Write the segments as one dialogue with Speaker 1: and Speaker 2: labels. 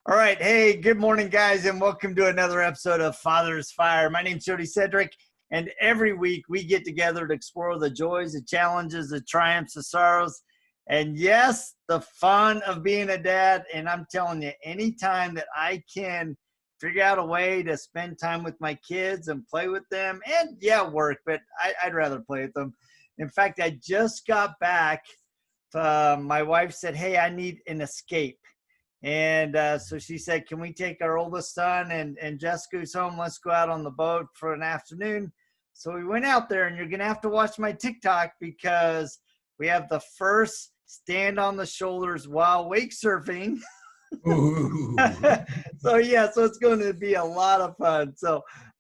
Speaker 1: All right. Hey, good morning, guys, and welcome to another episode of Father's Fire. My name's Jody Cedric, and every week we get together to explore the joys, the challenges, the triumphs, the sorrows, and yes, the fun of being a dad. And I'm telling you, anytime that I can figure out a way to spend time with my kids and play with them, and yeah, work, but I'd rather play with them. In fact, I just got back. My wife said, "Hey, I need an escape." And so she said, "Can we take our oldest son and Jessica's home? Let's go out on the boat for an afternoon." So we went out there, and you're going to have to watch my TikTok because we have the first stand on the shoulders while wake surfing.
Speaker 2: Ooh.
Speaker 1: So it's going to be a lot of fun.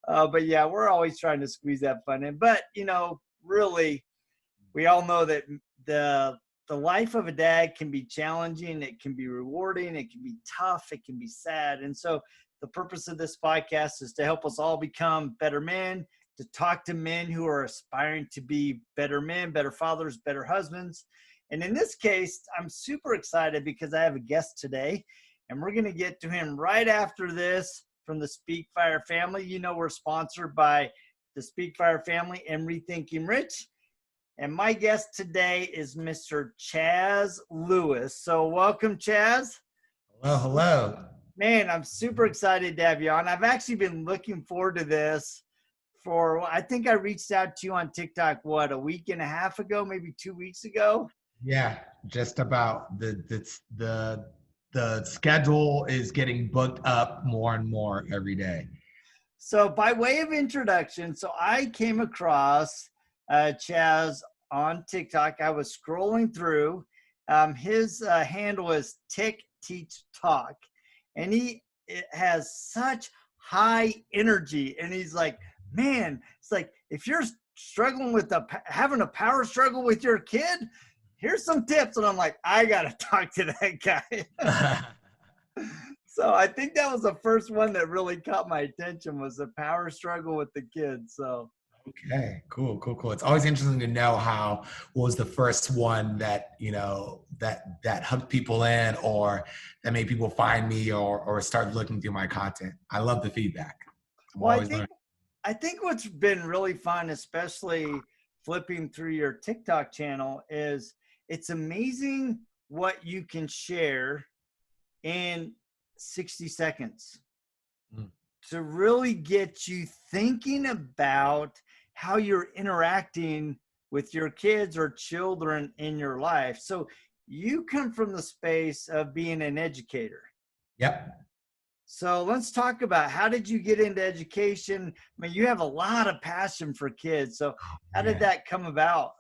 Speaker 1: But yeah, we're always trying to squeeze that fun in. But, really, we all know that the life of a dad can be challenging, it can be rewarding, it can be tough, it can be sad. And so the purpose of this podcast is to help us all become better men, to talk to men who are aspiring to be better men, better fathers, better husbands. And in this case, I'm super excited because I have a guest today, and we're going to get to him right after this from the Speak Fire family. You know, we're sponsored by the Speak Fire family and Rethinking Rich. And my guest today is Mr. Chazz Lewis. So welcome, Chazz.
Speaker 2: Hello.
Speaker 1: Man, I'm super excited to have you on. I've actually been looking forward to this I think I reached out to you on TikTok, a week and a half ago, maybe 2 weeks ago?
Speaker 2: Yeah, just about. The schedule is getting booked up more and more every day.
Speaker 1: So by way of introduction, so I came across Chazz on TikTok. I was scrolling through. His handle is Tick Teach Talk, and it has such high energy. And he's like, man, it's like if you're struggling with having a power struggle with your kid, here's some tips. And I'm like, I gotta talk to that guy. So I think that was the first one that really caught my attention, was the power struggle with the kids. So
Speaker 2: Okay, cool. It's always interesting to know what was the first one that, that hooked people in or that made people find me or start looking through my content. I love the feedback.
Speaker 1: Well, I think what's been really fun, especially flipping through your TikTok channel, is it's amazing what you can share in 60 seconds to really get you thinking about how you're interacting with your kids or children in your life. So you come from the space of being an educator.
Speaker 2: Yep.
Speaker 1: So let's talk about, how did you get into education? I mean, you have a lot of passion for kids. So how did that come about?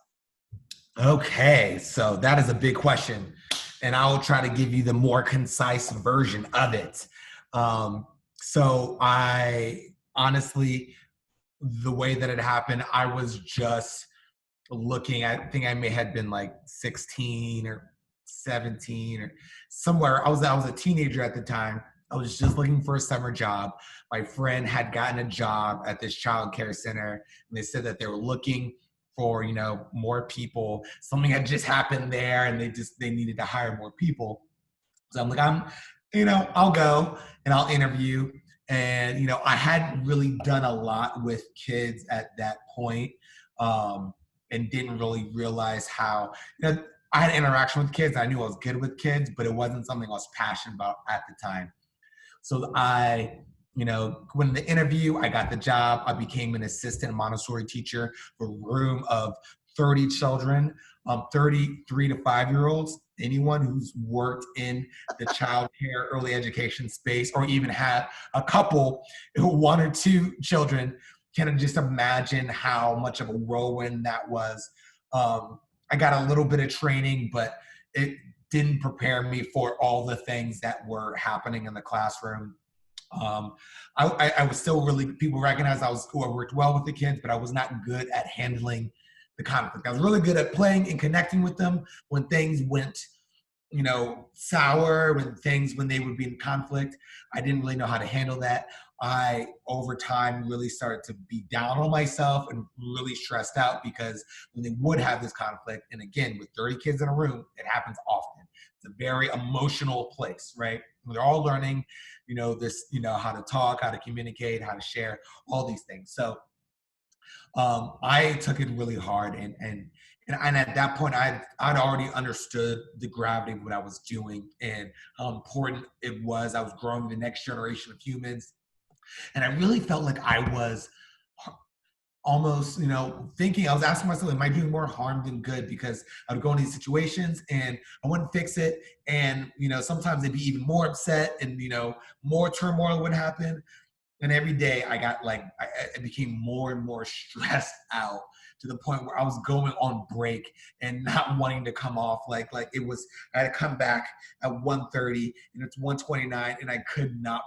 Speaker 2: Okay, so that is a big question, and I will try to give you the more concise version of it. So I honestly, the way that it happened, I was just looking, I think I may have been like 16 or 17 or somewhere. I was a teenager at the time. I was just looking for a summer job. My friend had gotten a job at this child care center, and they said that they were looking for, more people. Something had just happened there, and they needed to hire more people. So I'm like, I'll go and I'll interview. And, I hadn't really done a lot with kids at that point, and didn't really realize how, I had interaction with kids. I knew I was good with kids, but it wasn't something I was passionate about at the time. So when the interview, I got the job. I became an assistant Montessori teacher for a room of 30 children, 33 to 5-year-olds. Anyone who's worked in the child care, early education space, or even had a couple, 1 or 2 children, can just imagine how much of a whirlwind that was. I got a little bit of training, but it didn't prepare me for all the things that were happening in the classroom. I was still people recognized I worked well with the kids, but I was not good at handling the conflict. I was really good at playing and connecting with them when things went, sour, when they would be in conflict. I didn't really know how to handle that. I, over time, really started to be down on myself and really stressed out, because when they would have this conflict, and again, with 30 kids in a room, it happens often. It's a very emotional place, right? They're all learning, how to talk, how to communicate, how to share, all these things. So I took it really hard, and at that point, I'd already understood the gravity of what I was doing and how important it was. I was growing the next generation of humans, and I really felt like I was almost, thinking, I was asking myself, am I doing more harm than good? Because I would go into these situations and I wouldn't fix it. And, sometimes they'd be even more upset and, more turmoil would happen. And every day I got I became more and more stressed out to the point where I was going on break and not wanting to come off. Like it was, I had to come back at 1:30 and it's 1:29 and I could not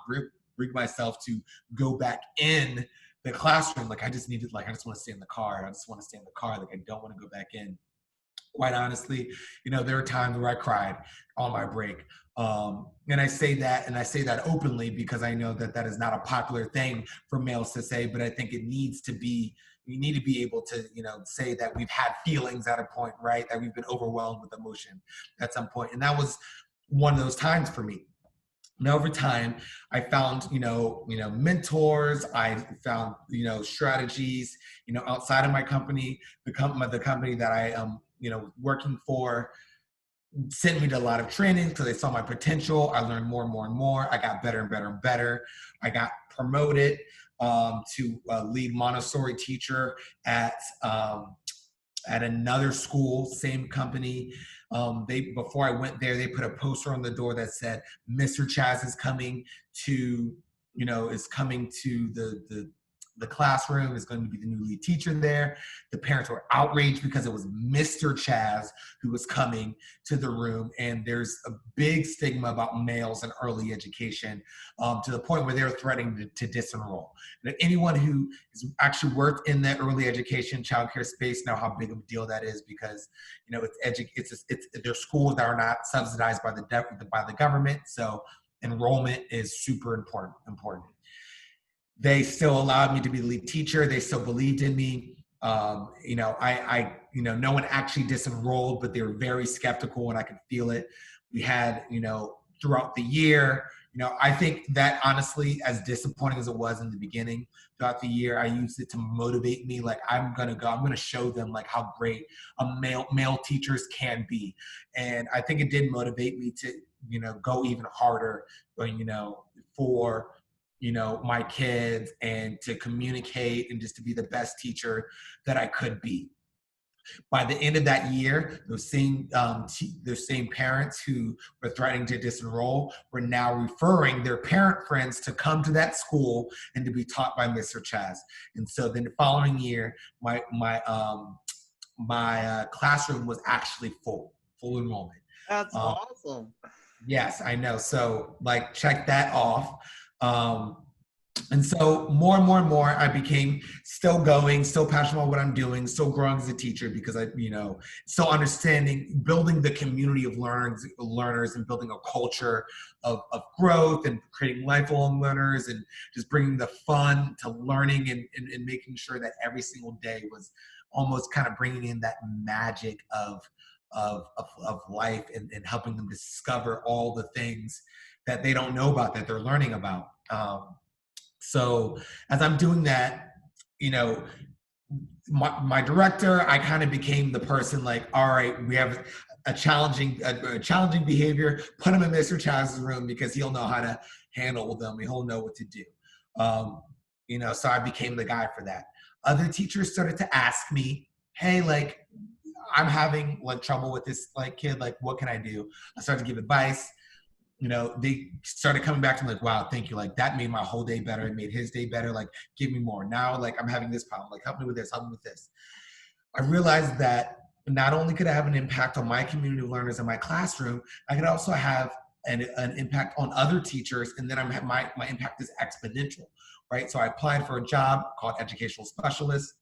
Speaker 2: bring myself to go back in the classroom. Like I just want to stay in the car. I just want to stay in the car. Like I don't want to go back in. Quite honestly, there are times where I cried on my break. And I say that openly because I know that is not a popular thing for males to say, but I think it needs to be, we need to be able to, say that we've had feelings at a point, right? That we've been overwhelmed with emotion at some point. And that was one of those times for me. And over time, I found, mentors. I found, strategies, outside of my company, the company that I am, working for, sent me to a lot of trainings because they saw my potential. I learned more and more and more. I got better and better and better. I got promoted to lead Montessori teacher at another school, same company. Before I went there, they put a poster on the door that said, "Mr. Chazz is coming to, the classroom, is going to be the new lead teacher there." The parents were outraged because it was Mr. Chazz who was coming to the room. And there's a big stigma about males in early education, to the point where they're threatening to disenroll. And anyone who has actually worked in that early education childcare space know how big of a deal that is, because they're schools that are not subsidized by the government. So enrollment is super important. They still allowed me to be the lead teacher. They still believed in me. No one actually disenrolled, but they were very skeptical and I could feel it. We had, throughout the year, I think that honestly, as disappointing as it was in the beginning, throughout the year, I used it to motivate me. Like, I'm going to show them like how great male teachers can be. And I think it did motivate me to, go even harder, for my kids, and to communicate and just to be the best teacher that I could be. By the end of that year, those same parents who were threatening to disenroll were now referring their parent friends to come to that school and to be taught by Mr. Chazz. And so then the following year, my classroom was actually full enrollment.
Speaker 1: That's awesome.
Speaker 2: Yes, I know. So check that off. And so more and more, I became still passionate about what I'm doing, still growing as a teacher, because I, still understanding, building the community of learners and building a culture of growth and creating lifelong learners, and just bringing the fun to learning, and making sure that every single day was almost kind of bringing in that magic of life, and helping them discover all the things that they don't know about, that they're learning about. So as I'm doing that, my director, I kind of became the person like, all right, we have a challenging behavior, put him in Mr. Chazz's room because he'll know how to handle them. He'll know what to do. So I became the guy for that. Other teachers started to ask me, hey, I'm having trouble with this kid, what can I do? I started to give advice. They started coming back to me wow, thank you. That made my whole day better. It made his day better. Give me more. Now, I'm having this problem. Help me with this. Help me with this. I realized that not only could I have an impact on my community of learners in my classroom, I could also have an impact on other teachers. And then my impact is exponential, right? So I applied for a job called educational specialist,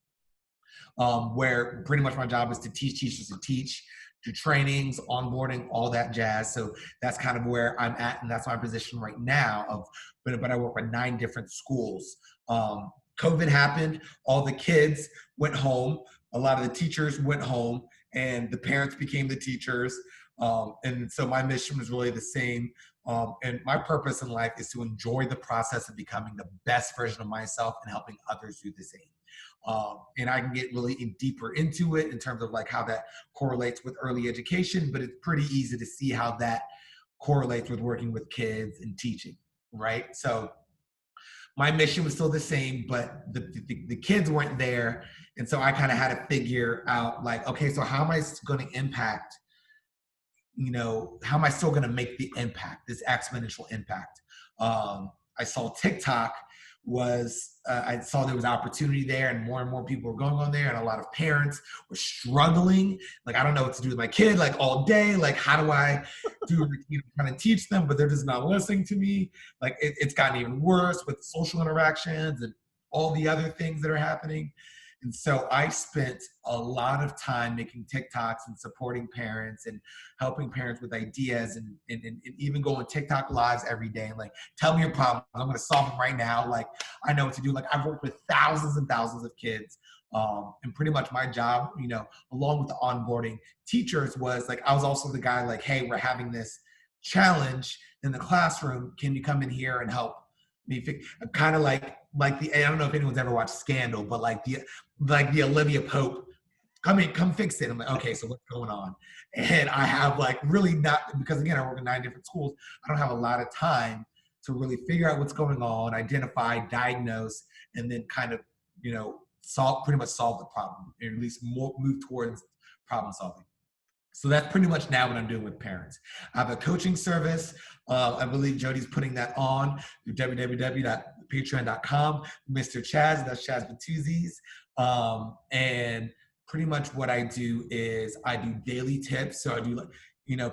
Speaker 2: where pretty much my job is to teach teachers to teach, do trainings, onboarding, all that jazz. So that's kind of where I'm at, and that's my position right now. But I work with 9 different schools. COVID happened, all the kids went home, a lot of the teachers went home, and the parents became the teachers. And so my mission was really the same. And my purpose in life is to enjoy the process of becoming the best version of myself and helping others do the same. And I can get really deeper into it in terms of like how that correlates with early education, but it's pretty easy to see how that correlates with working with kids and teaching, right? So my mission was still the same, but the kids weren't there. And so I kind of had to figure out like, okay, so how am I going to impact, how am I still going to make the impact, this exponential impact? I saw TikTok I saw there was opportunity there and more people were going on there, and a lot of parents were struggling. Like, I don't know what to do with my kid, like all day. Like, how do I trying to teach them, but they're just not listening to me. Like it's gotten even worse with social interactions and all the other things that are happening. And so I spent a lot of time making TikToks and supporting parents and helping parents with ideas and even going TikTok lives every day and like, tell me your problems. I'm going to solve them right now. Like, I know what to do. Like, I've worked with thousands and thousands of kids. And pretty much my job, along with the onboarding teachers was like, I was also the guy like, hey, we're having this challenge in the classroom. Can you come in here and help me fix? Kind of like the, I don't know if anyone's ever watched Scandal, but like the Olivia Pope, come fix it. I'm like, okay, so what's going on? And I have like really not, because again, I work in 9 different schools. I don't have a lot of time to really figure out what's going on, identify, diagnose, and then kind of, pretty much solve the problem, or at least move towards problem solving. So that's pretty much now what I'm doing with parents. I have a coaching service. I believe Jody's putting that on through www.patreon.com. Mr. Chazz, that's Chazz with 2 Z's. And pretty much what I do is I do daily tips. So I do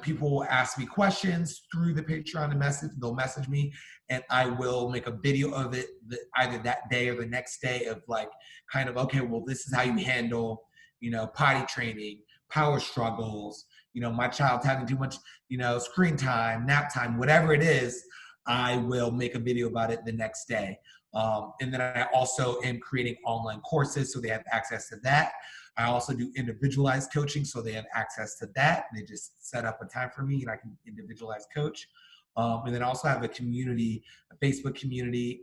Speaker 2: people will ask me questions through the Patreon and they'll message me, and I will make a video of it either that day or the next day of like kind of, okay, well, this is how you handle, potty training, power struggles, my child's having too much, screen time, nap time, whatever it is, I will make a video about it the next day. And then I also am creating online courses, so they have access to that. I also do individualized coaching, so they have access to that. They just set up a time for me and I can individualize coach. And then I also have a community, a Facebook community,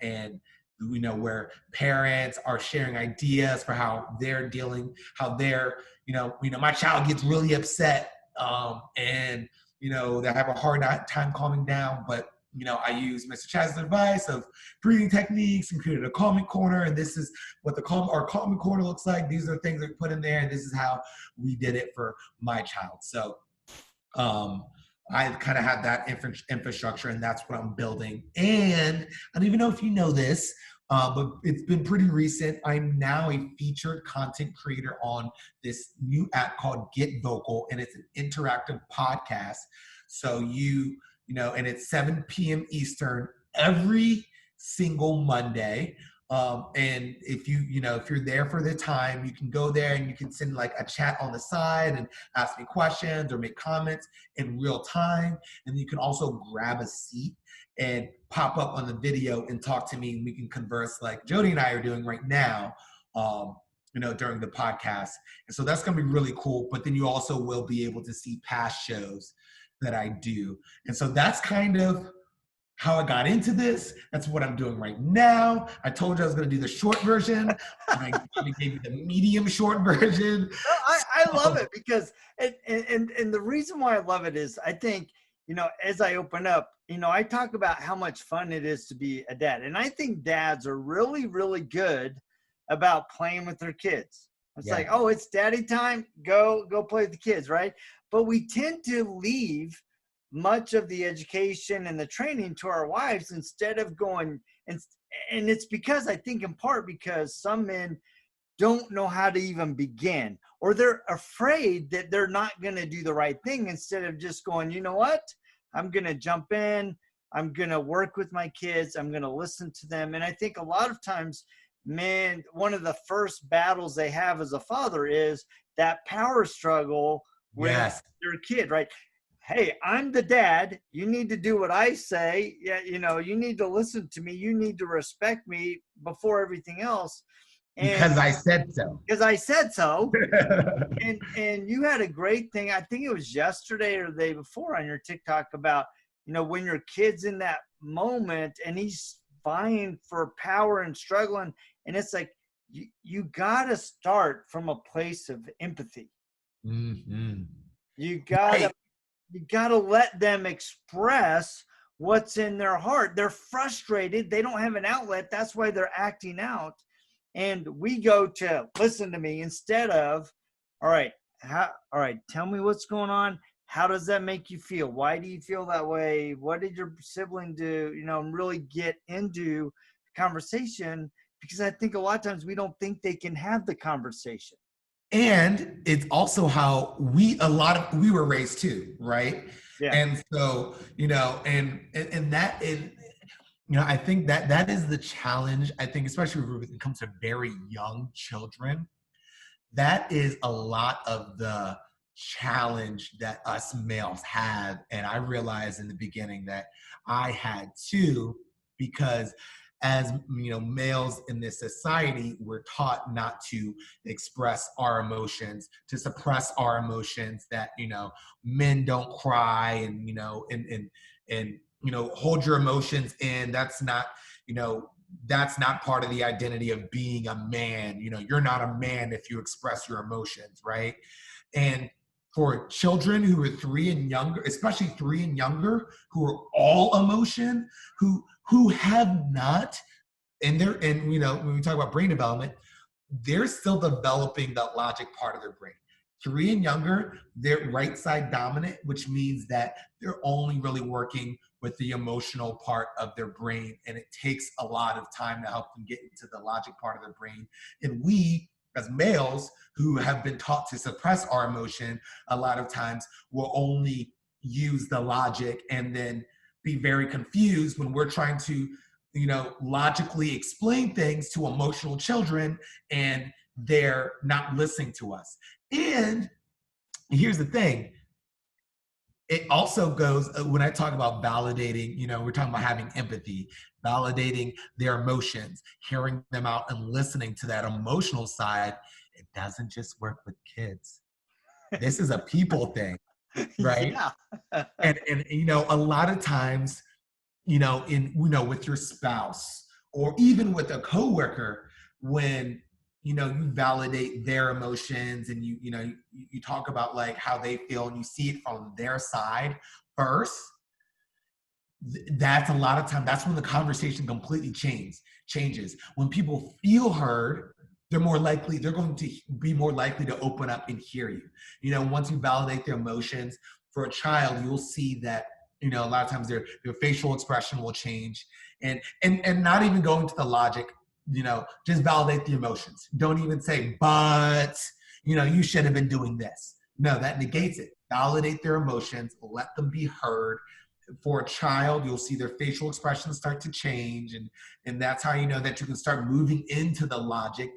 Speaker 2: and where parents are sharing ideas for how they're dealing, my child gets really upset, and they have a hard time calming down, but I use Mr. Chazz's advice of breathing techniques and created a calming corner, and this is what our calming corner looks like. These are things that we put in there, and this is how we did it for my child. So I kind of have that infrastructure, and that's what I'm building. And I don't even know if you know this, but it's been pretty recent. I'm now a featured content creator on this new app called Get Vocal, and it's an interactive podcast. So and it's 7 p.m. Eastern every single Monday. And if you're there for the time, you can go there and you can send like a chat on the side and ask me questions or make comments in real time. And you can also grab a seat and pop up on the video and talk to me, and we can converse like Jody and I are doing right now, during the podcast. And so that's going to be really cool. But then you also will be able to see past shows that I do. And so that's kind of how I got into this. That's what I'm doing right now. I told you I was going to do the short version, and I gave you the medium short version.
Speaker 1: No, I love it because, and the reason why I love it is I think, as I open up, I talk about how much fun it is to be a dad. And I think dads are really, really good about playing with their kids. It's like, oh, it's daddy time. Go play with the kids, right? But we tend to leave much of the education and the training to our wives instead of going, and it's because I think in part because some men don't know how to even begin, or they're afraid that they're not going to do the right thing, instead of just going, you know what, I'm going to jump in, I'm going to work with my kids, I'm going to listen to them. And I think a lot of times, men, one of the first battles they have as a father is that power struggle with their kid, right? Hey, I'm the dad. You need to do what I say. Yeah, you need to listen to me. You need to respect me before everything else. And
Speaker 2: Because I said so.
Speaker 1: because I said so. And you had a great thing, I think it was yesterday or the day before on your TikTok about, when your kid's in that moment and he's vying for power and struggling. And it's like, you got to start from a place of empathy.
Speaker 2: Mm-hmm.
Speaker 1: You gotta
Speaker 2: Right.
Speaker 1: you gotta let them express what's in their heart. They're frustrated. They don't have an outlet. That's why they're acting out. And we go to listen to me instead of, all right, all right, tell me what's going on. How does that make you feel? Why do you feel that way? What did your sibling do? And really get into conversation, because I think a lot of times we don't think they can have the conversation.
Speaker 2: And it's also how we were raised too, right?
Speaker 1: Yeah.
Speaker 2: And so, and that is, I think that is the challenge. I think, especially when it comes to very young children, that is a lot of the challenge that us males have. And I realized in the beginning that I had too, because as males in this society, we're taught not to express our emotions, to suppress our emotions, that men don't cry, and hold your emotions in. That's not part of the identity of being a man. You're not a man if you express your emotions, right? And for children who are 3 and younger, especially 3 and younger, who are all emotion, who have not, and when we talk about brain development, they're still developing the logic part of their brain. 3 and younger, they're right side dominant, which means that they're only really working with the emotional part of their brain. And it takes a lot of time to help them get into the logic part of their brain. And we, as males who have been taught to suppress our emotion, a lot of times will only use the logic and then be very confused when we're trying to logically explain things to emotional children, and they're not listening to us. And here's the thing. It also goes, when I talk about validating, we're talking about having empathy, validating their emotions, hearing them out and listening to that emotional side. It doesn't just work with kids. This is a people thing, right?
Speaker 1: Yeah.
Speaker 2: And a lot of times, with your spouse or even with a coworker, when you validate their emotions, and you talk about like how they feel, and you see it from their side first, that's a lot of time, that's when the conversation completely changes. When people feel heard, they're going to be more likely to open up and hear you. Once you validate their emotions, for a child, you'll see that a lot of times their facial expression will change, and not even going to the logic, just validate the emotions. Don't even say, but you should have been doing this. No, that negates it. Validate their emotions, let them be heard. For a child, you'll see their facial expressions start to change, and that's how you know that you can start moving into the logic.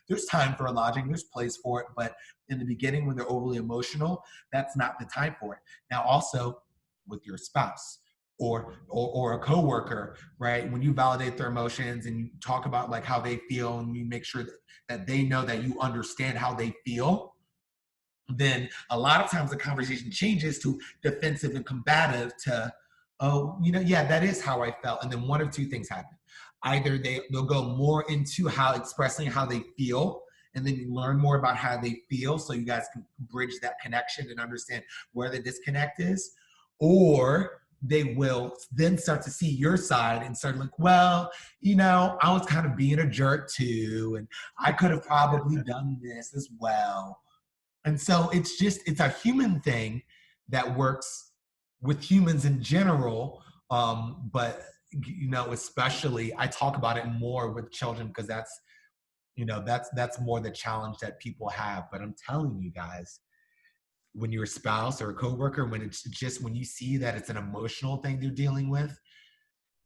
Speaker 2: There's time for a logic, there's place for it, but in the beginning, when they're overly emotional, that's not the time for it. Now, also with your spouse or a coworker, right? When you validate their emotions and you talk about like how they feel, and you make sure that they know that you understand how they feel, then a lot of times the conversation changes to defensive and combative to, oh, yeah, that is how I felt. And then one of two things happen. Either they'll go more into expressing how they feel, and then you learn more about how they feel, so you guys can bridge that connection and understand where the disconnect is. Or they will then start to see your side and start like, well, I was kind of being a jerk too, and I could have probably done this as well. And so it's a human thing that works with humans in general. But especially I talk about it more with children, because that's more the challenge that people have. But I'm telling you guys, when you're a spouse or a coworker, when you see that it's an emotional thing they're dealing with,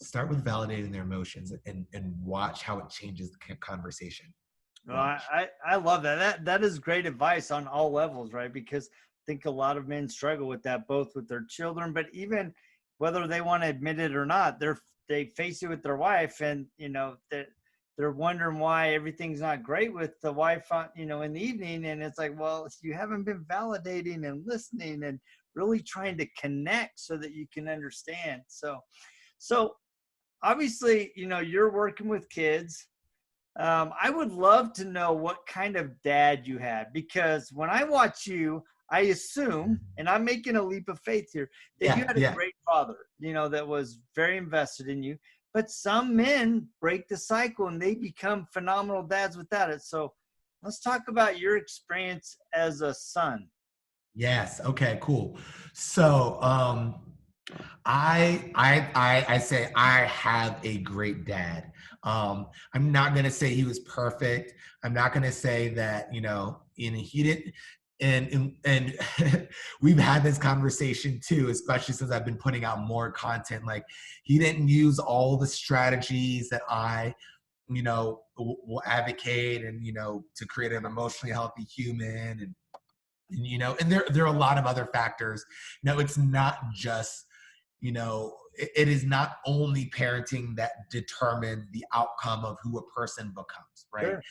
Speaker 2: start with validating their emotions, and watch how it changes the conversation.
Speaker 1: Well, I love that. That is great advice on all levels, right? Because I think a lot of men struggle with that, both with their children, but even whether they want to admit it or not, they face it with their wife, and they're they're wondering why everything's not great with the wife on, in the evening. And it's like, well, you haven't been validating and listening and really trying to connect so that you can understand. So obviously, you're working with kids. I would love to know what kind of dad you had, because when I watch you, I assume, and I'm making a leap of faith here, that you had a great father, that was very invested in you. But some men break the cycle and they become phenomenal dads without it. So let's talk about your experience as a son.
Speaker 2: Yes. Okay, cool. So, I say I have a great dad. I'm not gonna say he was perfect. I'm not gonna say that, and he didn't, and we've had this conversation too, especially since I've been putting out more content. Like, he didn't use all the strategies that I, will advocate, and to create an emotionally healthy human, and there are a lot of other factors. It's not just, it is not only parenting that determines the outcome of who a person becomes, right?
Speaker 1: Sure.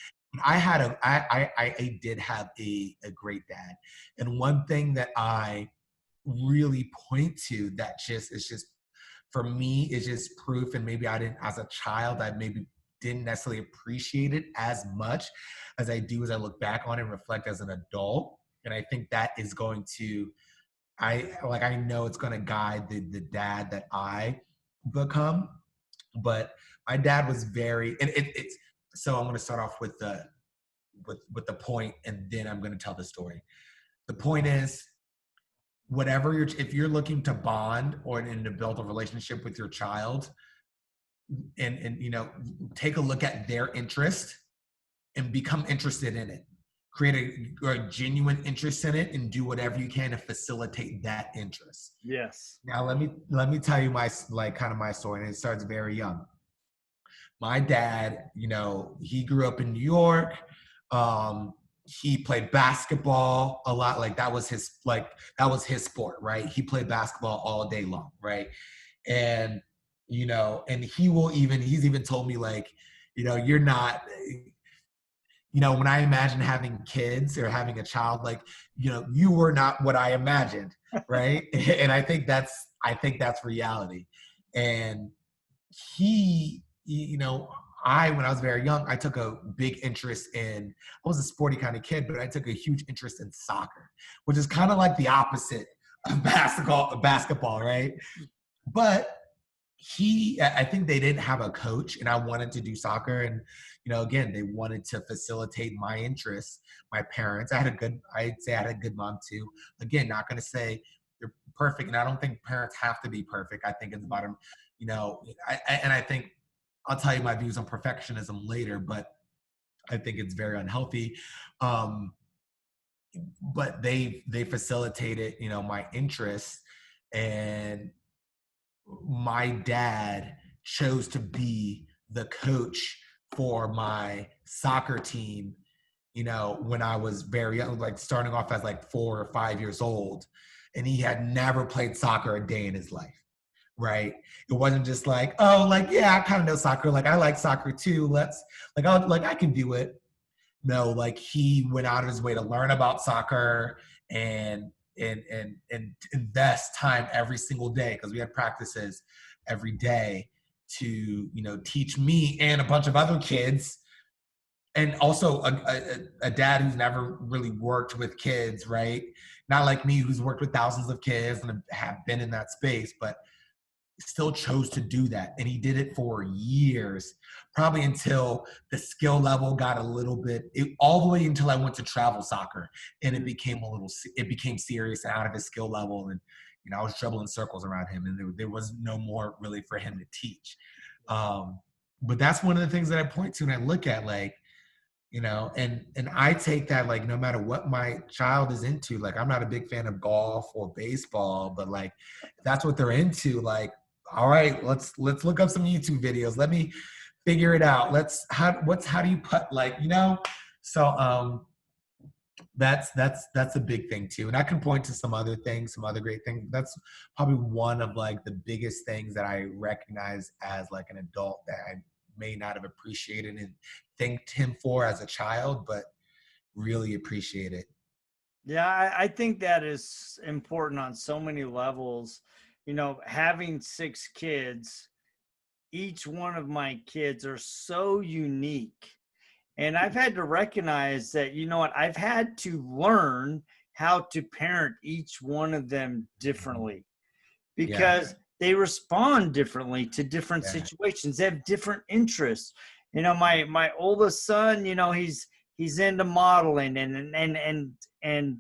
Speaker 2: I did have a great dad. And one thing that I really point to that is just, for me, is just proof. And maybe I didn't, as a child, I maybe didn't necessarily appreciate it as much as I do as I look back on it and reflect as an adult. And I think that is going to, I know it's going to guide the dad that I become. But my dad was very, and it's, so I'm going to start off with the point, and then I'm going to tell the story. The point is, if you're looking to bond or to build a relationship with your child, and take a look at their interest and become interested in it. Create a genuine interest in it, and do whatever you can to facilitate that interest.
Speaker 1: Yes.
Speaker 2: Now let me tell you my story, and it starts very young. My dad, he grew up in New York. He played basketball a lot. Like, that was his sport, right? He played basketball all day long, right? And and he's even told me, like, you're not, when I imagine having kids or having a child, like, you were not what I imagined, right? And I think that's reality. And he, when I was very young, I took a big interest in, I was a sporty kind of kid, but I took a huge interest in soccer, which is kind of like the opposite of basketball, right? But I think they didn't have a coach, and I wanted to do soccer. And, again, they wanted to facilitate my interests. My parents, I'd say I had a good mom too. Again, not going to say they're perfect. And I don't think parents have to be perfect. I think it's about them, and I think I'll tell you my views on perfectionism later, but I think it's very unhealthy. But they facilitated, my interests. And my dad chose to be the coach for my soccer team, when I was very young, like starting off as like 4 or 5 years old. And he had never played soccer a day in his life, right? It wasn't just like, oh, like, yeah, I kind of know soccer. Like, I like soccer too. I can do it. No, like, he went out of his way to learn about soccer and invest time every single day, because we had practices every day, to teach me and a bunch of other kids, and also a dad who's never really worked with kids, right? Not like me, who's worked with thousands of kids and have been in that space, but still chose to do that. And he did it for years, probably until the skill level got a little bit, all the way until I went to travel soccer, and it became serious and out of his skill level. And, I was dribbling circles around him, and there was no more really for him to teach. But that's one of the things that I point to and I look at, like, and I take that, like, no matter what my child is into, like, I'm not a big fan of golf or baseball, but, like, if that's what they're into, like, all right, let's look up some YouTube videos. Let me figure it out. How do you put, like, so that's a big thing too. And I can point to some other things, some other great things. That's probably one of, like, the biggest things that I recognize as, like, an adult that I may not have appreciated and thanked him for as a child, but really appreciate it.
Speaker 1: Yeah, I think that is important on so many levels. You know, having 6 kids, each one of my kids are so unique. And I've had to recognize that, you know what, I've had to learn how to parent each one of them differently
Speaker 2: Yeah,
Speaker 1: because they respond differently to different
Speaker 2: yeah,
Speaker 1: situations. They have different interests. You know, my oldest son, you know, he's into modeling and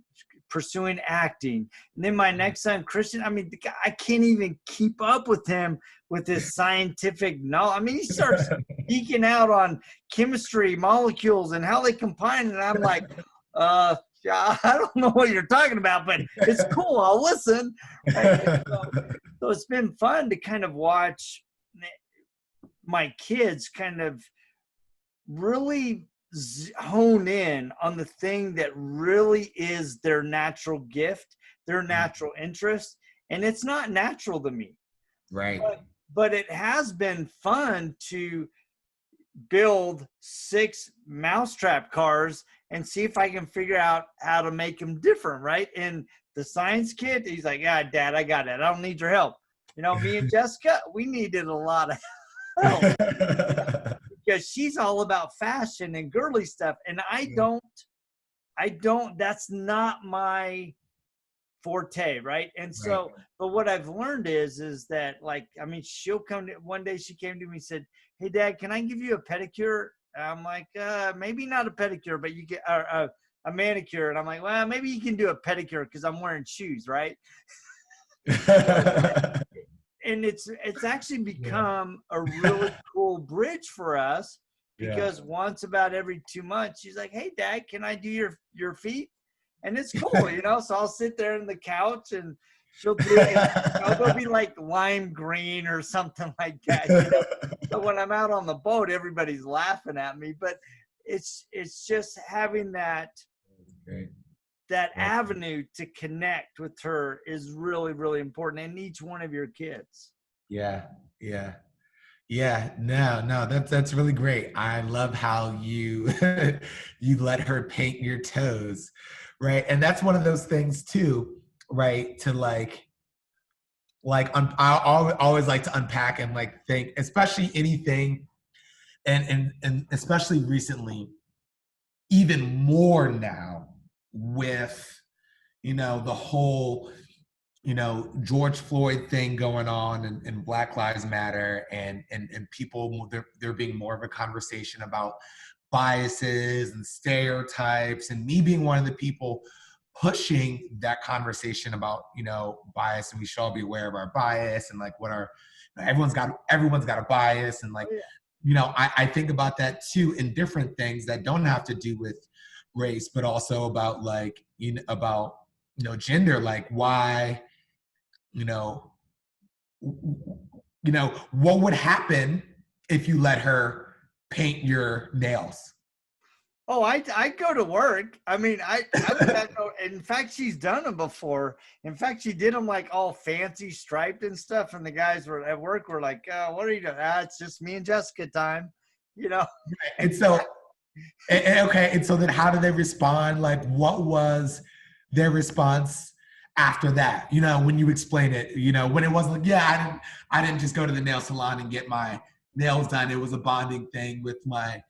Speaker 1: pursuing acting. And then my next son, Christian, I mean, the guy, I can't even keep up with him with his scientific knowledge. I mean, he starts geeking out on chemistry, molecules, and how they combine. And I'm like, yeah, I don't know what you're talking about, but it's cool. I'll listen. Right? So it's been fun to kind of watch my kids kind of really hone in on the thing that really is their natural gift, their natural interest. And it's not natural to me.
Speaker 2: right.
Speaker 1: But it has been fun to build 6 mousetrap cars and see if I can figure out how to make them different, right? And the science kid, he's like, yeah, Dad, I got it. I don't need your help. You know, me and Jessica, we needed a lot of help because she's all about fashion and girly stuff. And I don't, that's not my forte, right? And
Speaker 2: Right.
Speaker 1: so, but what I've learned is that, like, I mean, she'll come to, one day she came to me and said, hey Dad, can I give you a pedicure? And I'm like, maybe not a pedicure, but you get a manicure. And I'm like, well, maybe you can do a pedicure because I'm wearing shoes, right? And it's actually become a really cool bridge for us
Speaker 2: Yeah.
Speaker 1: because once about every 2 months, she's like, hey Dad, can I do your feet? And it's cool, you know. So I'll sit there on the couch and she'll do it. You know, they'll be like lime green or something like that. You know? But when I'm out on the boat, everybody's laughing at me. But it's just having
Speaker 2: Great.
Speaker 1: that avenue to connect with her is really, really important. And each one of your kids.
Speaker 2: Yeah, yeah. Yeah, no, that's really great. I love how you you let her paint your toes, right? And that's one of those things too, right? To I always like to unpack and like think, especially anything, and especially recently, even more now with the whole George Floyd thing going on and Black Lives Matter and people there being more of a conversation about biases and stereotypes, and me being one of the people pushing that conversation about bias, and we should all be aware of our bias and like what our everyone's got a bias, and like
Speaker 1: Oh, yeah.
Speaker 2: I think about that too in different things that don't have to do with race, but also about like about gender, like why you know what would happen if you let her paint your nails.
Speaker 1: Oh, I go to work. I mean, I would not go. In fact, she's done them before. In fact, she did them like all fancy, striped and stuff. And the guys were at work were like, "What are you doing?" It's just me and Jessica time, you know.
Speaker 2: And so okay, and so then how did they respond? Like, what was their response after that? When you explain it, when it wasn't like, yeah, I didn't just go to the nail salon and get my nails done. It was a bonding thing with my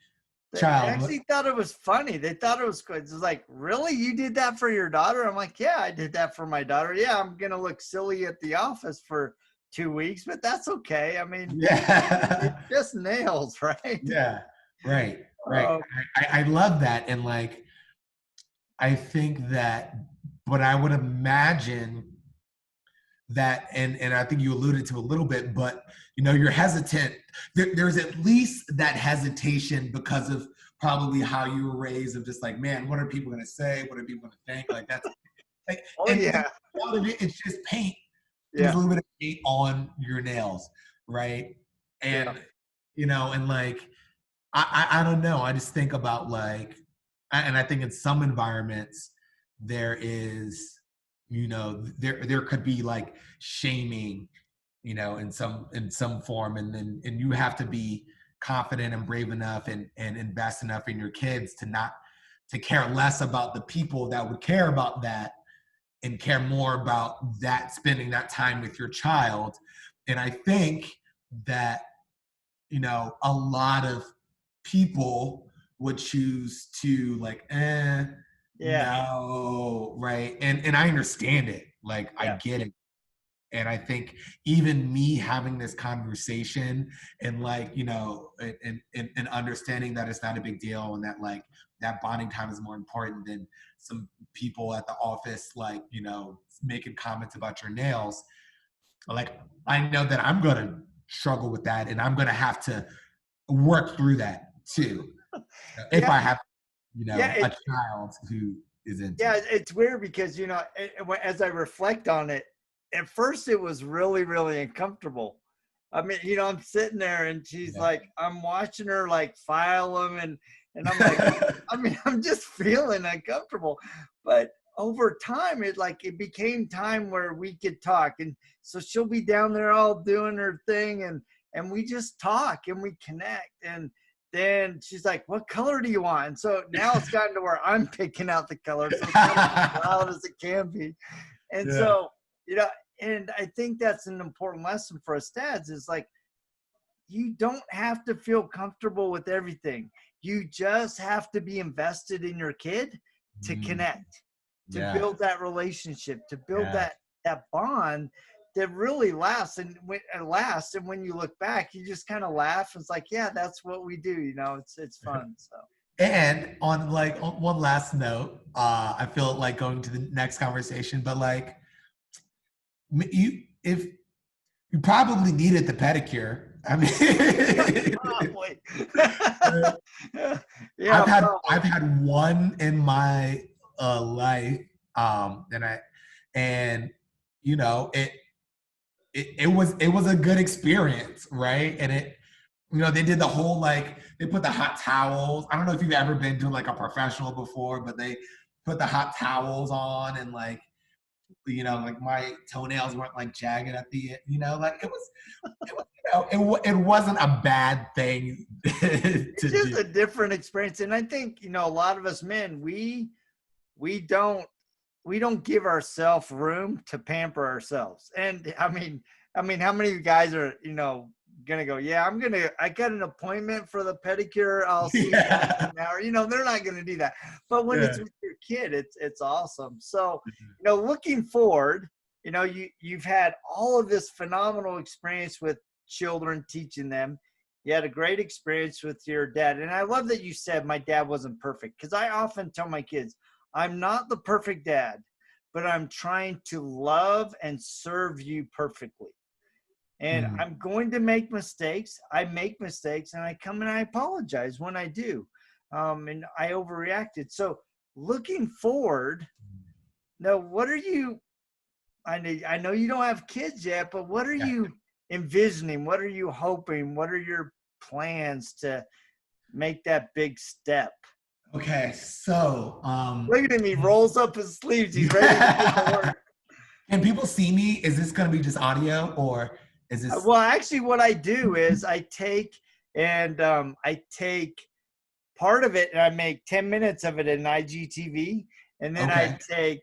Speaker 1: They
Speaker 2: child.
Speaker 1: actually thought it was funny. They thought it was good. It's like, really? You did that for your daughter? I'm like, yeah, I did that for my daughter. Yeah, I'm going to look silly at the office for 2 weeks, but that's okay. I mean, it's
Speaker 2: Yeah.
Speaker 1: just nails, right?
Speaker 2: Yeah. Right. Right.
Speaker 1: Uh,
Speaker 2: I love that. And like, I think that, but I would imagine that, and I think you alluded to a little bit, but you're hesitant. There's at least that hesitation because of probably how you were raised, of just like, man, what are people going to say? What are people going to think? Like that's like,
Speaker 1: oh,
Speaker 2: and
Speaker 1: yeah.
Speaker 2: a lot of it, it's just paint. There's
Speaker 1: Yeah.
Speaker 2: a little bit of paint on your nails, right?
Speaker 1: Yeah.
Speaker 2: And and like, I don't know. I just think about like, and I think in some environments there is, there could be like shaming, in some form, and then you have to be confident and brave enough and invest enough in your kids to care less about the people that would care about that and care more about that, spending that time with your child. And I think that, a lot of people would choose to like,
Speaker 1: Yeah.
Speaker 2: no, right? And I understand it. Like, I
Speaker 1: Yeah.
Speaker 2: get it. And I think even me having this conversation and like, and understanding that it's not a big deal and that like that bonding time is more important than some people at the office, like, making comments about your nails. Like, I know that I'm going to struggle with that and I'm going to have to work through that too. If
Speaker 1: Yeah.
Speaker 2: I have,
Speaker 1: Yeah.
Speaker 2: a child who is into
Speaker 1: Yeah,
Speaker 2: it.
Speaker 1: it's weird because, as I reflect on it, at first it was really, really uncomfortable. I mean, I'm sitting there and she's
Speaker 2: Yeah.
Speaker 1: like, I'm watching her like file them and I'm like, I mean, I'm just feeling uncomfortable. But over time, it became time where we could talk. And so she'll be down there all doing her thing and we just talk and we connect. And then she's like, what color do you want? And so now it's gotten to where I'm picking out the color. So it's kind of as loud as it can be. And
Speaker 2: Yeah.
Speaker 1: so, you know, and I think that's an important lesson for us dads is like, you don't have to feel comfortable with everything. You just have to be invested in your kid to
Speaker 2: Mm,
Speaker 1: connect, to
Speaker 2: yeah.
Speaker 1: build that relationship, to build
Speaker 2: Yeah.
Speaker 1: that bond that really lasts. And when it lasts, and when you look back, you just kind of laugh. It's like, yeah, that's what we do. It's fun. So
Speaker 2: And on one last note, I feel like going to the next conversation, but like if you probably needed the pedicure. I mean,
Speaker 1: probably,
Speaker 2: I've
Speaker 1: yeah,
Speaker 2: had
Speaker 1: probably.
Speaker 2: I've had one in my life, and it was a good experience, right? And they did the whole like they put the hot towels. I don't know if you've ever been to like a professional before, but they put the hot towels on and like like my toenails weren't like jagged at the like it wasn't a bad thing
Speaker 1: It's
Speaker 2: to
Speaker 1: just
Speaker 2: do.
Speaker 1: a different experience. And I think, a lot of us men, we don't we don't give ourselves room to pamper ourselves. And I mean, how many of you guys are, gonna go, yeah, I got an appointment for the pedicure. I'll see you guys in
Speaker 2: Yeah.
Speaker 1: an hour. They're not gonna do that. But when
Speaker 2: Yeah.
Speaker 1: it's with your kid, it's awesome. So, looking forward, you've had all of this phenomenal experience with children, teaching them. You had a great experience with your dad. And I love that you said my dad wasn't perfect, because I often tell my kids, I'm not the perfect dad, but I'm trying to love and serve you perfectly. And
Speaker 2: Mm.
Speaker 1: I'm going to make mistakes. I make mistakes and I come and I apologize when I do. And I overreacted. So looking forward, now, what are you, I know you don't have kids yet, but what are
Speaker 2: Yeah.
Speaker 1: you envisioning? What are you hoping? What are your plans to make that big step?
Speaker 2: Okay, so
Speaker 1: Look at him. He rolls up his sleeves. He's ready to get to work.
Speaker 2: can people see me? Is this gonna be just audio or is this
Speaker 1: Well, actually, what I do is I take part of it and I make 10 minutes of it in IGTV, and then I
Speaker 2: okay?
Speaker 1: take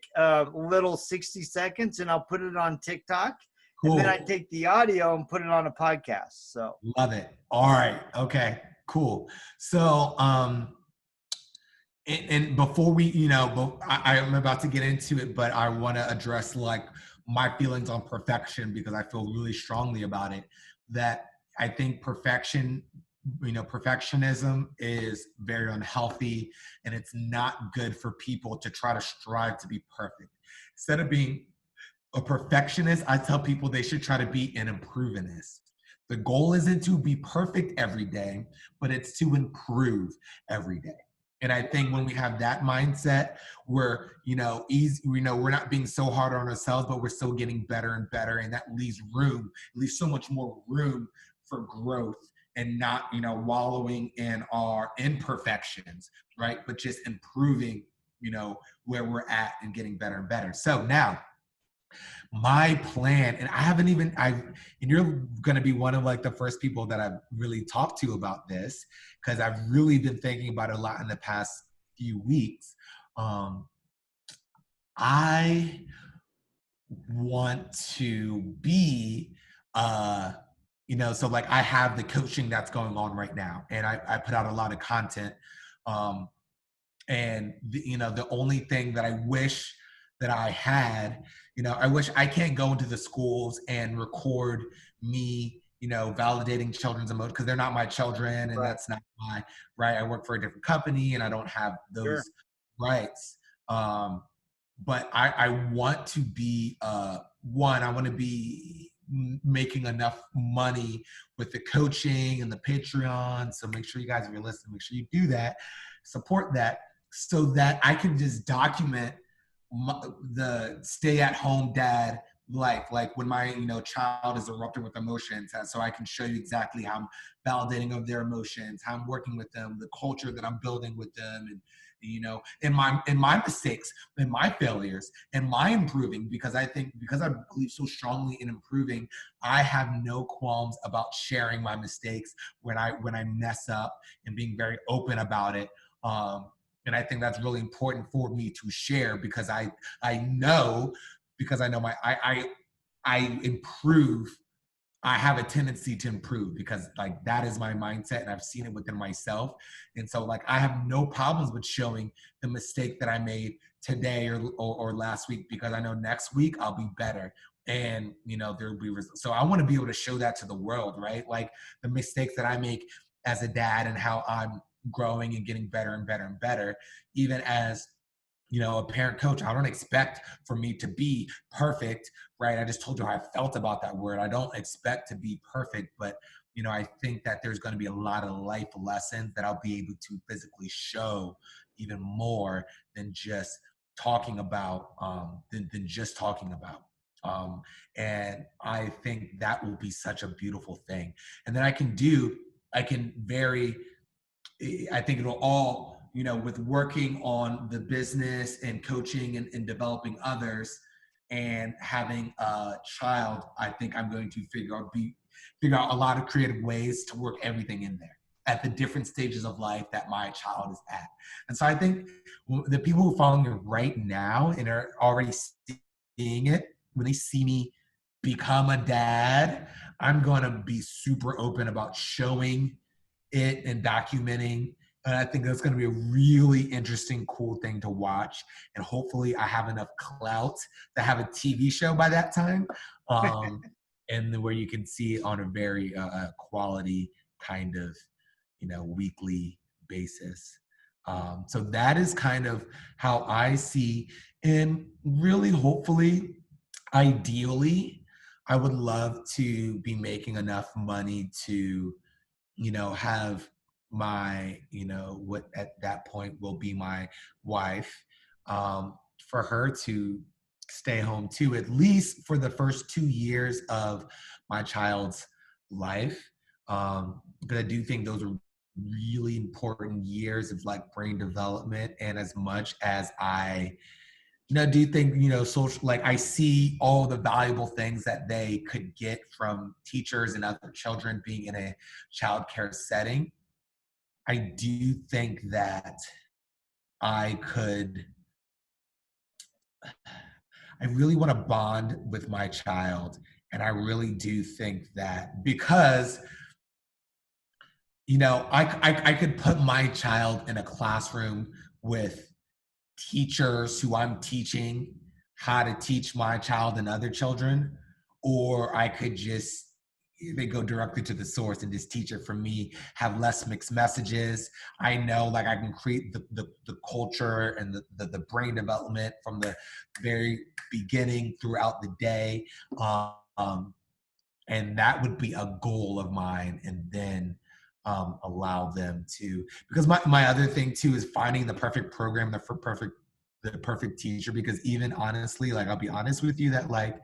Speaker 1: little 60 seconds and I'll put it on TikTok, and then I
Speaker 2: Cool.
Speaker 1: take the audio and put it on a podcast. So
Speaker 2: Love it. All right. Okay. Cool. So and before we, I am about to get into it, but I want to address like my feelings on perfection because I feel really strongly about it. That I think perfectionism is very unhealthy and it's not good for people to try to strive to be perfect. Instead of being a perfectionist, I tell people they should try to be an improvementist. The goal isn't to be perfect every day, but it's to improve every day. And I think when we have that mindset, we're, easy, we're not being so hard on ourselves, but we're still getting better and better. And that leaves so much more room for growth and not, wallowing in our imperfections, right? But just improving, where we're at and getting better and better. So now My plan, and I haven't even, and you're going to be one of like the first people that I've really talked to about this, because I've really been thinking about it a lot in the past few weeks. Um, I want to be, so like I have the coaching that's going on right now, and I put out a lot of content. Um, and the only thing that I wish that I had, I wish I can't go into the schools and record me, validating children's emotions, because they're not my children, and
Speaker 1: Right.
Speaker 2: that's not my right. I work for a different company and I don't have
Speaker 1: Sure.
Speaker 2: those rights. But I want to be, I want to be making enough money with the coaching and the Patreon. So make sure you guys, if you're listening, make sure you do that, support that, so that I can just document the stay-at-home dad life, like when my child is erupting with emotions, so I can show you exactly how I'm validating of their emotions, how I'm working with them, the culture that I'm building with them, and in my mistakes and my failures and my improving, because I believe so strongly in improving. I have no qualms about sharing my mistakes when I mess up, and being very open about it. And I think that's really important for me to share, because I know, because I know I improve. I have a tendency to improve, because like that is my mindset, and I've seen it within myself. And so like I have no problems with showing the mistake that I made today or last week, because I know next week I'll be better, and there'll be results. So I want to be able to show that to the world, right? Like the mistakes that I make as a dad, and how I'm growing and getting better and better and better, even as a parent coach. I don't expect for me to be perfect, right? I just told you how I felt about that word. I don't expect to be perfect, but I think that there's going to be a lot of life lessons that I'll be able to physically show, even more than just talking about, than just talking about. And I think that will be such a beautiful thing. And then I can very, I think it'll all, with working on the business and coaching and developing others and having a child, I think I'm going to figure out a lot of creative ways to work everything in there at the different stages of life that my child is at. And so I think the people who follow me right now and are already seeing it, when they see me become a dad, I'm going to be super open about showing it and documenting. And I think that's going to be a really interesting, cool thing to watch. And hopefully I have enough clout to have a TV show by that time. And where you can see it on a very quality kind of, weekly basis. So that is kind of how I see, and really, hopefully, ideally, I would love to be making enough money to have my, what at that point will be my wife, for her to stay home too, at least for the first 2 years of my child's life. But I do think those are really important years of like brain development. And as much as I do you think, social, like I see all the valuable things that they could get from teachers and other children being in a childcare setting. I do think that I could, I really want to bond with my child. And I really do think that, because, I could put my child in a classroom with teachers who I'm teaching how to teach my child and other children, or I could just, they go directly to the source and just teach it from me, have less mixed messages. I know like I can create the culture and the brain development from the very beginning throughout the day. And that would be a goal of mine. And then allow them to, because my other thing too is finding the perfect program, the perfect teacher. Because even honestly, like I'll be honest with you, that like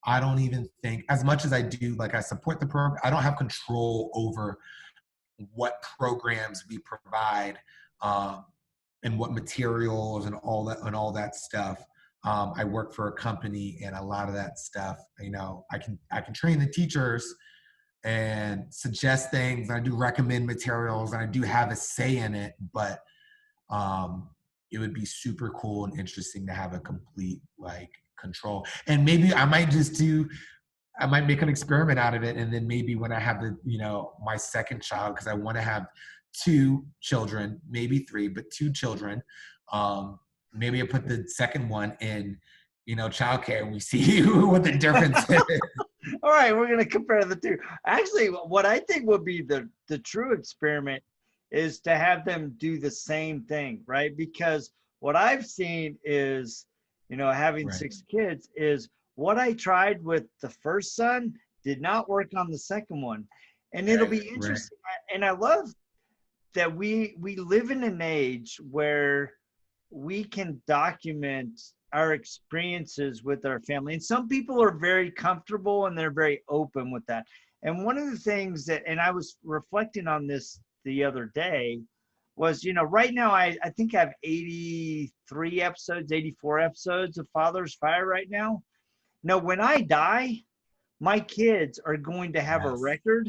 Speaker 2: I don't even think, as much as I do, like I support the program, I don't have control over what programs we provide, and what materials and all that stuff. I work for a company, and a lot of that stuff, I can train the teachers and suggest things. I do recommend materials, and I do have a say in it, but it would be super cool and interesting to have a complete like control. And maybe I might make an experiment out of it. And then maybe when I have my second child, because I want to have two children, maybe three, but two children. Maybe I put the second one in, childcare, and we see what the difference is.
Speaker 1: All right, we're gonna compare the two. Actually, what I think would be the true experiment is to have them do the same thing, right? Because what I've seen is, having
Speaker 2: Right.
Speaker 1: 6 kids is what I tried with the first son did not work on the second one. And it'll
Speaker 2: Right.
Speaker 1: be
Speaker 2: Right.
Speaker 1: interesting. And I love that we live in an age where we can document our experiences with our family. And some people are very comfortable and they're very open with that. And one of the things that, and I was reflecting on this the other day, was, right now I think I have 83 episodes, 84 episodes of Father's Fire right now. Now, when I die, my kids are going to have a
Speaker 2: Yes.
Speaker 1: record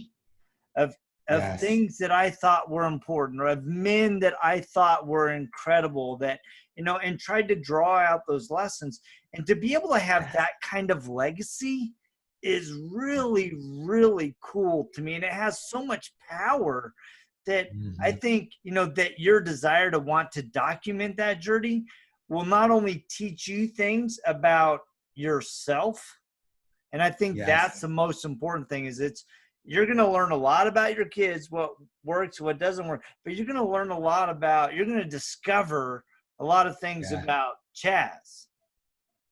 Speaker 1: of
Speaker 2: Yes.
Speaker 1: things that I thought were important, or of men that I thought were incredible, that, and tried to draw out those lessons. And to be able to have that kind of legacy is really, really cool to me. And it has so much power that I
Speaker 2: Mm-hmm.
Speaker 1: think, that your desire to want to document that journey will not only teach you things about yourself, and I think that's
Speaker 2: Yes.
Speaker 1: the most important thing, is you're going to learn a lot about your kids, what works, what doesn't work, but you're going to learn a lot you're going to discover a lot of things
Speaker 2: Yeah.
Speaker 1: about Chazz.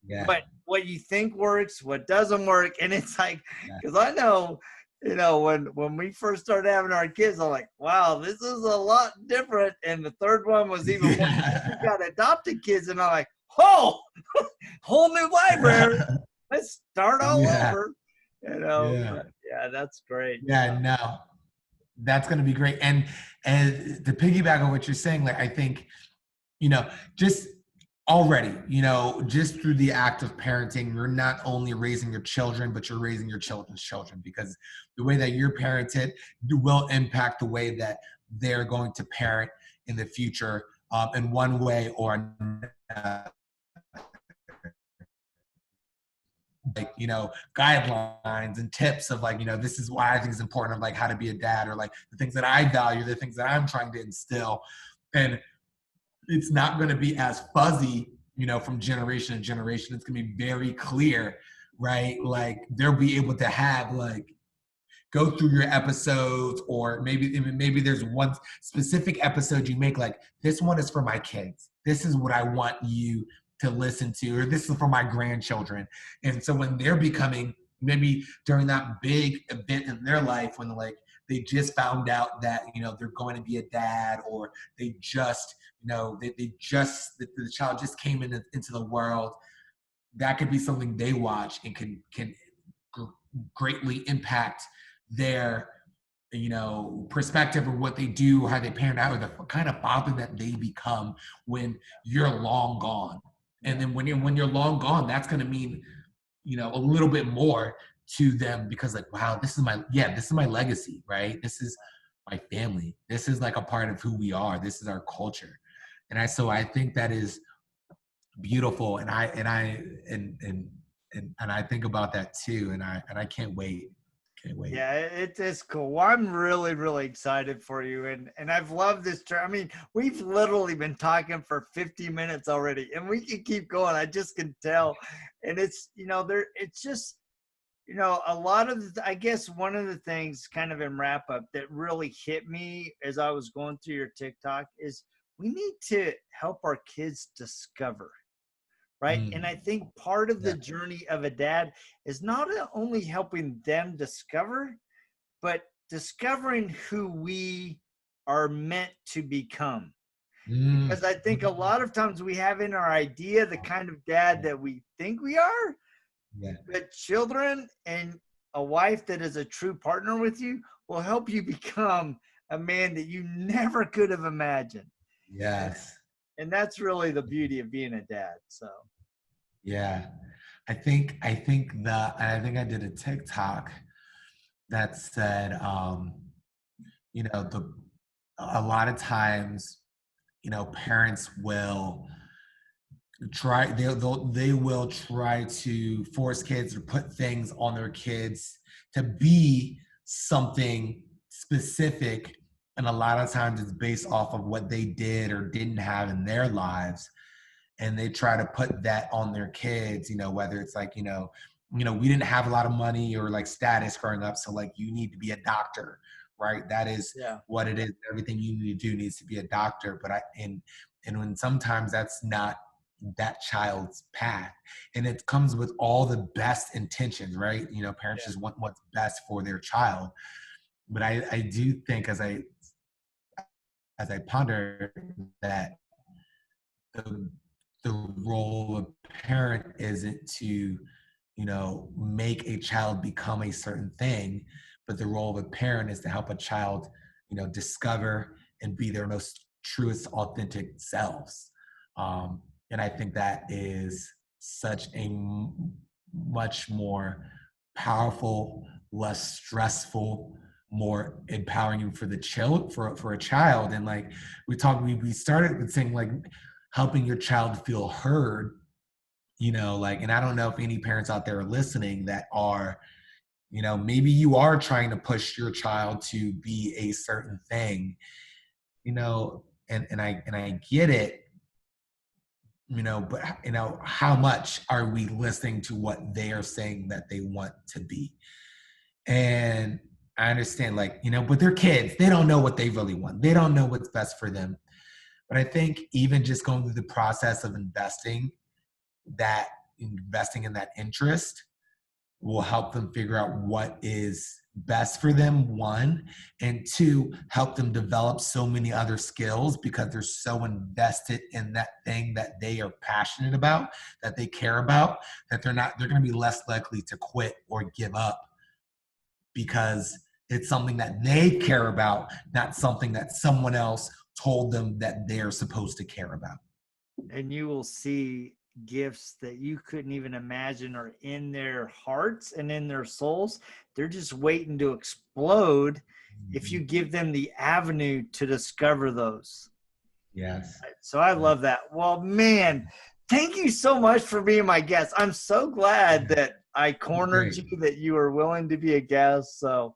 Speaker 2: Yeah.
Speaker 1: What you think works, what doesn't work. And it's like,
Speaker 2: Yeah.
Speaker 1: because I know, when we first started having our kids, I'm like, wow, this is a lot different. And the third one was even more. We got adopted kids, and I'm like, oh, whole new library. Let's start all
Speaker 2: Yeah.
Speaker 1: over.
Speaker 2: Yeah.
Speaker 1: But yeah, that's great.
Speaker 2: Yeah. No, that's going to be great. And to piggyback on what you're saying, like, I think, just already, just through the act of parenting, you're not only raising your children, but you're raising your children's children, because the way that you're parented will impact the way that they're going to parent in the future, in one way or another. Like, guidelines and tips of like, this is why I think it's important, of like how to be a dad, or like the things that I value, the things that I'm trying to instill. And it's not going to be as fuzzy, from generation to generation. It's going to be very clear, right? Like they'll be able to have like, go through your episodes, or maybe there's one specific episode you make, like, this one is for my kids, this is what I want you to listen to, or this is for my grandchildren. And so when they're becoming, maybe during that big event in their life, when like they just found out that they're going to be a dad, or they just the child just came into the world, that could be something they watch and can greatly impact their perspective, or what they do, how they parent out, or the kind of father that they become when you're long gone. And then when you're long gone, that's going to mean a little bit more to them, because like, wow, this is my legacy, right? This is my family, this is like a part of who we are, this is our culture. And I think that is beautiful. And I think about that too, and I can't wait.
Speaker 1: Yeah, it's cool. Well, I'm really, really excited for you. And I've loved this. I mean, we've literally been talking for 50 minutes already, and we can keep going. I just can tell. And it's, it's just, a lot of I guess one of the things kind of in wrap up that really hit me as I was going through your TikTok is we need to help our kids discover. Right. And I think part of the
Speaker 2: Yeah.
Speaker 1: journey of a dad is not only helping them discover, but discovering who we are meant to become.
Speaker 2: Mm.
Speaker 1: Because I think a lot of times we have in our idea the kind of dad that we think we are,
Speaker 2: Yeah.
Speaker 1: but children and a wife that is a true partner with you will help you become a man that you never could have imagined. And,
Speaker 2: Yes.
Speaker 1: and that's really the beauty of being a dad. So.
Speaker 2: Yeah. I think I did a TikTok that said, you know, a lot of times, parents will they will try to force kids to put things on their kids to be something specific, and a lot of times it's based off of what they did or didn't have in their lives, and they try to put that on their kids, whether it's like, we didn't have a lot of money or like status growing up, so like you need to be a doctor, right? That is
Speaker 1: Yeah.
Speaker 2: what it is. Everything you need to do needs to be a doctor. And when sometimes that's not that child's path, and it comes with all the best intentions, right? Parents
Speaker 1: Yeah.
Speaker 2: just want what's best for their child. But I do think, as I ponder that, the role of parent isn't to make a child become a certain thing, but the role of a parent is to help a child discover and be their most truest authentic selves. And I think that is such a much more powerful, less stressful, more empowering for the child, for a child. And like we started with saying, like, helping your child feel heard, like, and I don't know if any parents out there are listening that are, maybe you are trying to push your child to be a certain thing, and I get it, but how much are we listening to what they are saying that they want to be? And I understand, like, but they're kids, they don't know what they really want, they don't know what's best for them. But I think even just going through the process of investing in that interest will help them figure out what is best for them, one, and two, help them develop so many other skills because they're so invested in that thing that they are passionate about, that they care about, that they're going to be less likely to quit or give up because it's something that they care about, not something that someone else told them that they're supposed to care about.
Speaker 1: And you will see gifts that you couldn't even imagine are in their hearts and in their souls. They're just waiting to explode if you give them the avenue to discover those.
Speaker 2: Yes.
Speaker 1: So I love that. Well, man, thank you so much for being my guest. I'm so glad that I cornered you, that you were willing to be a guest. So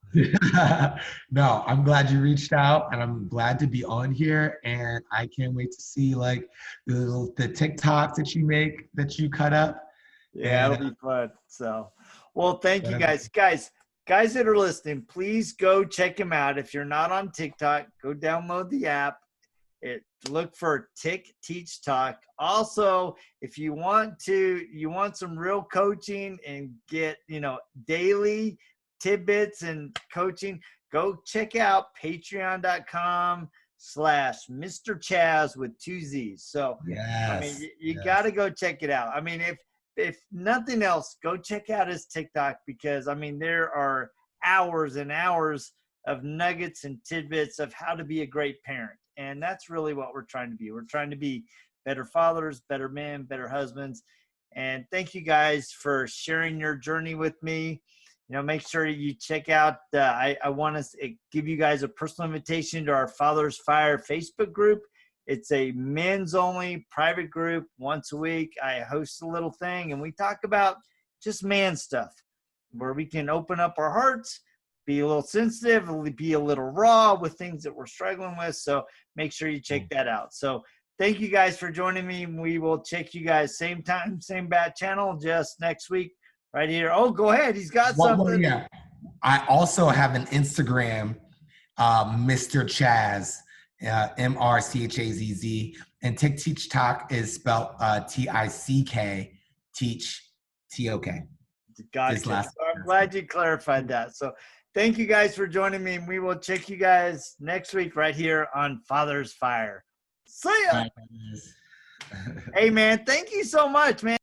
Speaker 2: no, I'm glad you reached out, and I'm glad to be on here, and I can't wait to see like the TikToks that you make, that you cut up.
Speaker 1: yeah,
Speaker 2: And
Speaker 1: it'll be fun. So, well, thank you guys that are listening. Please go check him out. If you're not on TikTok, go download the app. Look for Tick Teach Talk. Also, if you want some real coaching and get daily tidbits and coaching, go check out patreon.com/Mr. Chazz with 2 Z's. So
Speaker 2: yes,
Speaker 1: I mean, you got to go check it out. I mean, if nothing else, go check out his TikTok, because I mean, there are hours and hours of nuggets and tidbits of how to be a great parent. And that's really what we're trying to be. We're trying to be better fathers, better men, better husbands. And thank you guys for sharing your journey with me. Make sure you check out, I want to give you guys a personal invitation to our Father's Fire Facebook group. It's a men's only private group. Once a week, I host a little thing and we talk about just man stuff, where we can open up our hearts, be a little sensitive, be a little raw with things that we're struggling with. So make sure you check that out. So thank you guys for joining me. We will check you guys same time, same bat channel, just next week right here. Oh, go ahead. He's got something.
Speaker 2: Yeah. I also have an Instagram, Mr. Chazz, MRCHAZZ, and Tick Teach Talk is spelled TICK, Teach TOK.
Speaker 1: Gotcha. So I'm glad you clarified that. So thank you guys for joining me, and we will check you guys next week right here on Father's Fire. See ya. Hey, man, thank you so much, man.